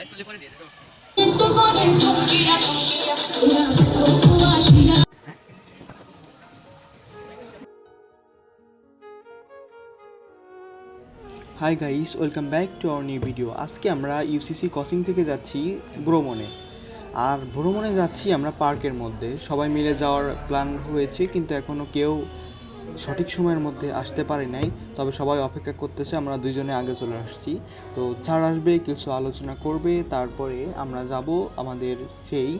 Hi guys, welcome back to our new video. আজকে আমরা UCC coaching থেকে যাচ্ছি ভ্রমণে। আর ভ্রমণে যাচ্ছি আমরা পার্কের মধ্যে। সবাই মিলে যাওয়ার প্ল্যান হয়েছে, কিন্তু এখনও কেউ সঠিক সময়ের মধ্যে আসতে পারে নাই। তবে সবাই অপেক্ষা করতেছে, আমরা দুইজনে আগে চলে আসছি। তো স্যার আসবে, কিছু আলোচনা করবে, তারপরে আমরা যাব আমাদের সেই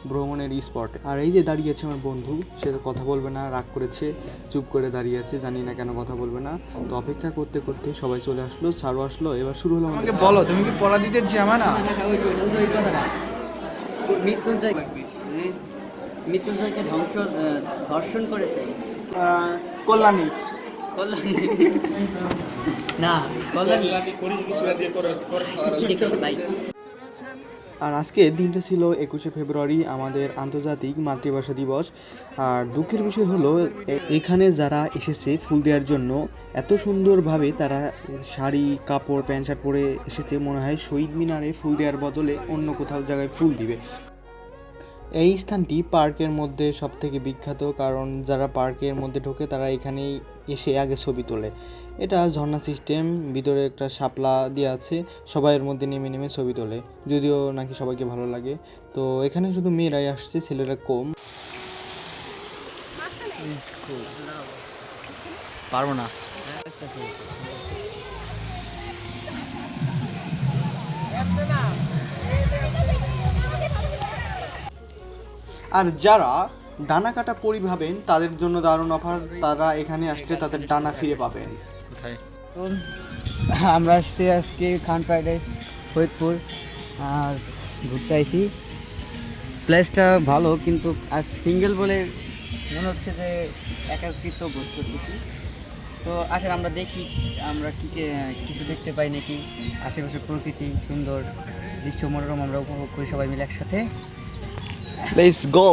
ভ্রমণের স্পটে। আর এই যে দাঁড়িয়ে আছে আমার বন্ধু, সে তো কথা বলবে না, রাগ করেছে, চুপ করে দাঁড়িয়ে আছে, জানি না কেন কথা বলবে না। তো অপেক্ষা করতে করতে সবাই চলে আসলো, স্যারও আসলো, এবার শুরু হলো। আমাকে বলো, তুমি কি পড়া দিতে জামা না? মৃত্যুঞ্জয়কে ধর্ষণ করেছে কল্যাণী। কল্যাণী না, কল্যাণী ভাই। আর আজকে দিনটা ছিল 21শে ফেব্রুয়ারি, আমাদের আন্তর্জাতিক মাতৃভাষা দিবস। আর দুঃখের বিষয় হলো, এখানে যারা এসেছে ফুল দেওয়ার জন্য, এত সুন্দরভাবে তারা শাড়ি কাপড় প্যান্ট শার্ট পরে এসেছে, মনে হয় শহীদ মিনারে ফুল দেওয়ার বদলে অন্য কোথাও জায়গায় ফুল দিবে। এই স্থানটি পার্কের মধ্যে সব থেকে বিখ্যাত, কারণ যারা পার্কের মধ্যে ঢোকে তারা এখানেই এসে আগে ছবি তোলে। এটা ঝর্ণা সিস্টেম, ভিতরে একটা শাপলা দেওয়া আছে, সবাই এর মধ্যে নেমে নেমে ছবি তোলে, যদিও নাকি সবাইকে ভালো লাগে। তো এখানে শুধু মেয়েরাই আসছে, ছেলেরা কম। পারবো না। আর যারা ডানা কাটা পরি ভাবেন, তাদের জন্য দারুণ অফার, তারা এখানে আসলে তাদের ডানা ফিরে পাবেন। আমরা আসছি আজকে খান ফ্রাইড রাইস ফরিদপুর, আর ঘুরতে আইছি। প্লেসটা ভালো, কিন্তু আজ সিঙ্গেল বলে মনে হচ্ছে যে একাকৃত বোধ করতেছি। তো আসলে আমরা দেখি আমরা কিছু দেখতে পাই নাকি, আশেপাশে প্রকৃতি সুন্দর, দৃশ্য মনোরম আমরা উপভোগ করি সবাই মিলে একসাথে। Let's go.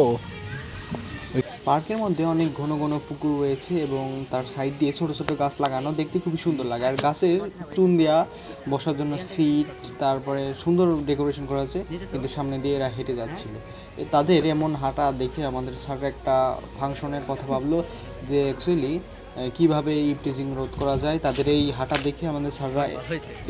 পার্কের মধ্যে অনেক ঘন ঘন পুকুর রয়েছে এবং তার সাইড দিয়ে ছোট ছোট গাছ লাগানো, দেখতে খুবই সুন্দর লাগে। আর গাছের চুন দেওয়া বসার জন্য সিট, তারপরে সুন্দর ডেকোরেশন করা আছে, কিন্তু সামনে দিয়ে এরা হেঁটে যাচ্ছিল। তাদের এমন হাঁটা দেখে আমাদের স্যার একটা ফাংশনের কথা ভাবলো, যে অ্যাকচুয়ালি কীভাবে ইভটিজিং রোধ করা যায়। তাদের এই হাঁটা দেখে আমাদের স্যাররা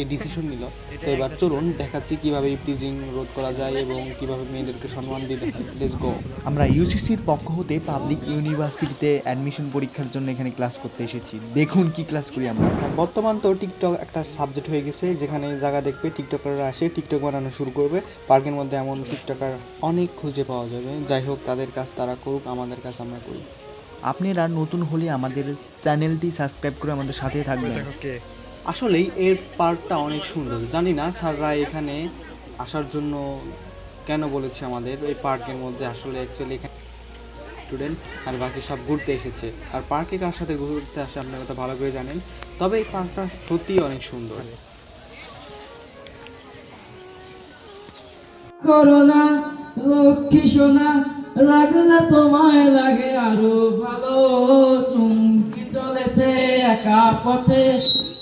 এই ডিসিশন নিল। তো এবার চলুন দেখাচ্ছি কীভাবে ইভটিজিং রোধ করা যায় এবং কীভাবে মেয়েদেরকে সম্মান দিতে হয়। Let's go. আমরা ইউসিসির পক্ষ হতে পাবলিক ইউনিভার্সিটিতে অ্যাডমিশন পরীক্ষার জন্য এখানে ক্লাস করতে এসেছি। দেখুন কি ক্লাস করি আমরা। বর্তমান তো টিকটক একটা সাবজেক্ট হয়ে গেছে, যেখানে জায়গা দেখবে টিকটকাররা আসে, টিকটক বানানো শুরু করবে। পার্কের মধ্যে এমন টিকটকার অনেক খুঁজে পাওয়া যাবে। যাই হোক, তাদের কাজ তারা করুক, আমাদের কাজ আমরা করি। আপনারা নতুন হলে আমাদের চ্যানেলটি সাবস্ক্রাইব করে আমাদের সাথে থাকবেন। আসলেই এর পার্কটা অনেক সুন্দর। জানি না স্যাররা এখানে আসার জন্য কেন বলেছে আমাদের এই পার্কের মধ্যে। আসলে অ্যাকচুয়ালি এখানে স্টুডেন্ট আর বাকি সব ঘুরতে এসেছে। আর পার্কে কার সাথে ঘুরতে আসে আপনারা তো ভালো করে জানেন। তবে এই পার্কটা সত্যিই অনেক সুন্দর। করোনা লক্ষ্মী সোনা, রাগলে তোমায় লাগে আরো ভালো। চুমকি চলেছে একা পথে,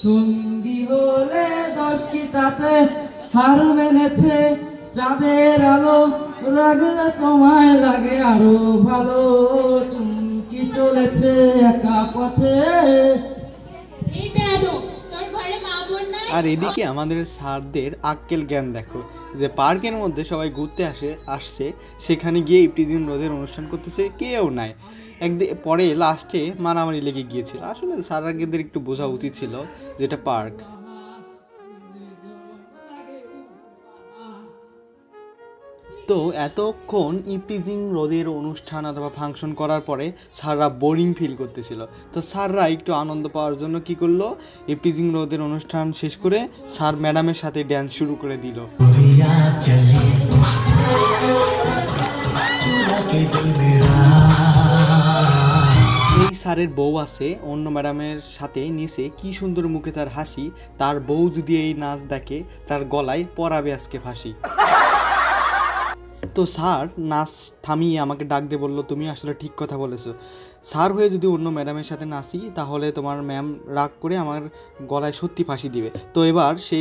সঙ্গী হলে 10 কি তাতে। হার মেনেছে চাঁদের আলো, রাগলে তোমায় লাগে আরো ভালো। চুমকি চলেছে একা পথে। আর এদিকে আমাদের স্যারদের আক্কেল জ্ঞান দেখো, যে পার্কের মধ্যে সবাই ঘুরতে আসছে, সেখানে গিয়ে ইভটিজিং রোধের অনুষ্ঠান করতেছে, কেউ নাই। একদিন পরে লাস্টে মারামারি লেগে গিয়েছিল। আসলে স্যারদের একটু বোঝা উচিত ছিল যেটা পার্ক। তো এতক্ষণ ইভটিজিং রোধের অনুষ্ঠান অথবা ফাংশন করার পরে স্যাররা বোরিং ফিল করতেছিল। তো স্যাররা একটু আনন্দ পাওয়ার জন্য কি করলো, ইভটিজিং রোধের অনুষ্ঠান শেষ করে স্যার ম্যাডামের সাথে ড্যান্স শুরু করে দিল। এই স্যারের বউ আছে অন্য ম্যাডামের সাথে নিচে, কি সুন্দর মুখে তার হাসি। তার বউ যদি এই নাচ দেখে, তার গলায় পরাবে আজকে ফাঁসি। তো স্যার নাচ থামিয়ে আমাকে ডাক দিয়ে বললো, তুমি আসলে ঠিক কথা বলেছো, স্যার হয়ে যদি অন্য ম্যাডামের সাথে নাচি তাহলে তোমার ম্যাম রাগ করে আমার গলায় সত্যি ফাঁসি দিবে। তো এবার সে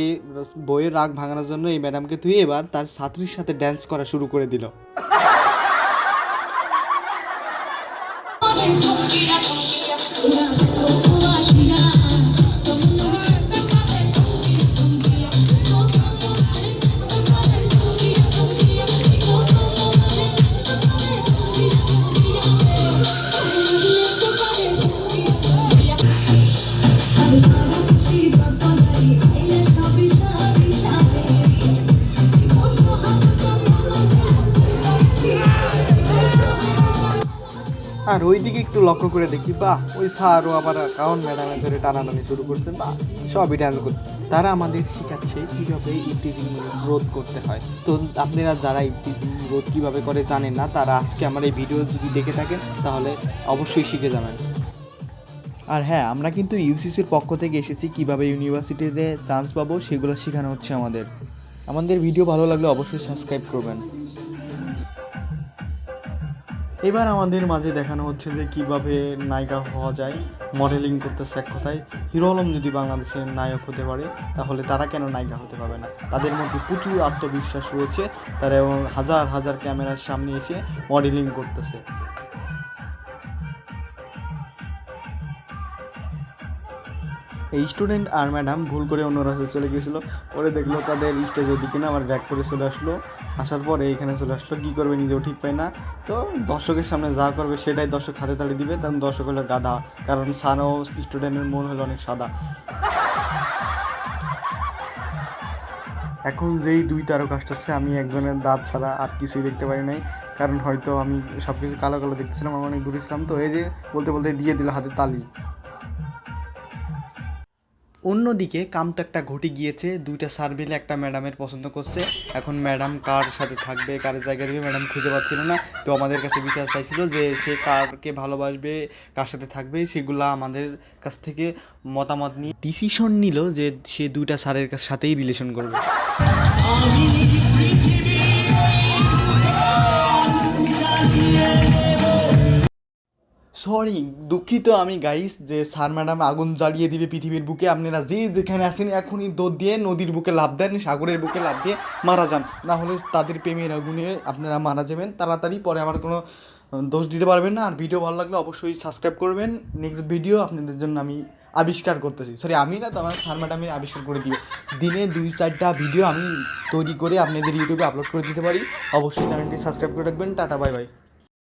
বইয়ের রাগ ভাঙানোর জন্য এই ম্যাডামকে তুই এবার তার ছাত্রীর সাথে ড্যান্স করা শুরু করে দিল। আর ওইদিকে একটু লক্ষ্য করে দেখি, বাহ ওই স্যারও আবার কাউন ম্যাডামের ধরে টানাটানি শুরু করছে, বাহ সবই ডান্স করতে। তারা আমাদের শেখাচ্ছে কীভাবে ইভটিজিং রোধ করতে হয়। তো আপনারা যারা ইভটিজিং রোধ কীভাবে করে জানেন না, তারা আজকে আমার এই ভিডিও যদি দেখে থাকেন তাহলে অবশ্যই শিখে যাবেন। আর হ্যাঁ, আমরা কিন্তু ইউসিসির পক্ষ থেকে এসেছি, কীভাবে ইউনিভার্সিটিতে চান্স পাবো সেগুলো শেখানো হচ্ছে আমাদের ভিডিও ভালো লাগলে অবশ্যই সাবস্ক্রাইব করবেন। এবার আমাদের মাঝে দেখানো হচ্ছে যে কীভাবে নায়িকা হওয়া যায়, মডেলিং করতেছে। এক কথায় হিরো আলম যদি বাংলাদেশের নায়ক হতে পারে তাহলে তারা কেন নায়িকা হতে পারবে না? তাদের মধ্যে প্রচুর আত্মবিশ্বাস রয়েছে, তারা এবং হাজার হাজার ক্যামেরার সামনে এসে মডেলিং করতেছে। এই স্টুডেন্ট আর ম্যাডাম ভুল করে অন্য রাস্তায় চলে গিয়েছিলো, পরে দেখলো তাদের স্টেজের দিকে না আবার ব্যাক করে চলে আসলো। আসার পরে এইখানে চলে আসলো, কী করবে নিজেও ঠিক পায় না। তো দর্শকের সামনে যা করবে সেটাই দর্শক হাতে তালি দিবে, কারণ দর্শক হলো গাধা, কারণ সানও স্টুডেন্টের মন হলো অনেক সাদা। এখন যেই দুই তারকা আসতেছে, আমি একজনের দাঁত ছাড়া আর কিছুই দেখতে পারি নাই, কারণ হয়তো আমি সব কিছু কালো কালো দেখতেছিলাম, আমি অনেক দূরে ছিলাম। তো এই যে বলতে বলতে দিয়ে দিল হাতে তালি। অন্যদিকে কাম তো একটা ঘটে গিয়েছে, দুইটা স্যার মিলে একটা ম্যাডামের পছন্দ করছে। এখন ম্যাডাম কার সাথে থাকবে, কার জায়গা দেবে, ম্যাডাম খুঁজে পাচ্ছিল না। তো আমাদের কাছে বিচার চাইছিল যে সে কারকে ভালোবাসবে, কার সাথে থাকবে, সেগুলা আমাদের কাছ থেকে মতামত নিয়ে ডিসিশন নিল যে সে দুইটা স্যারের সাথেই রিলেশন করবে। সরি, দুঃখিত আমি গাইস, যে স্যার ম্যাডাম আগুন জ্বালিয়ে দিবে পৃথিবীর বুকে। আপনারা যে যেখানে আসেন এখনই দৌড় দিয়ে নদীর বুকে লাফ দেন, সাগরের বুকে লাফ দিয়ে মারা যান, না হলে তাদের প্রেমের আগুনে আপনারা মারা যাবেন তাড়াতাড়ি, পরে আমার কোনো দোষ দিতে পারবেন না। আর ভিডিও ভালো লাগলে অবশ্যই সাবস্ক্রাইব করবেন। নেক্সট ভিডিও আপনাদের জন্য আমি আবিষ্কার করতেছি, সরি আমি না, তো আমার স্যার ম্যাডামে আবিষ্কার করে দিবে। দিনে 2-4টা ভিডিও আমি তৈরি করে আপনাদের ইউটিউবে আপলোড করে দিতে পারি। অবশ্যই চ্যানেলটি সাবস্ক্রাইব করে রাখবেন। Tata, bye bye.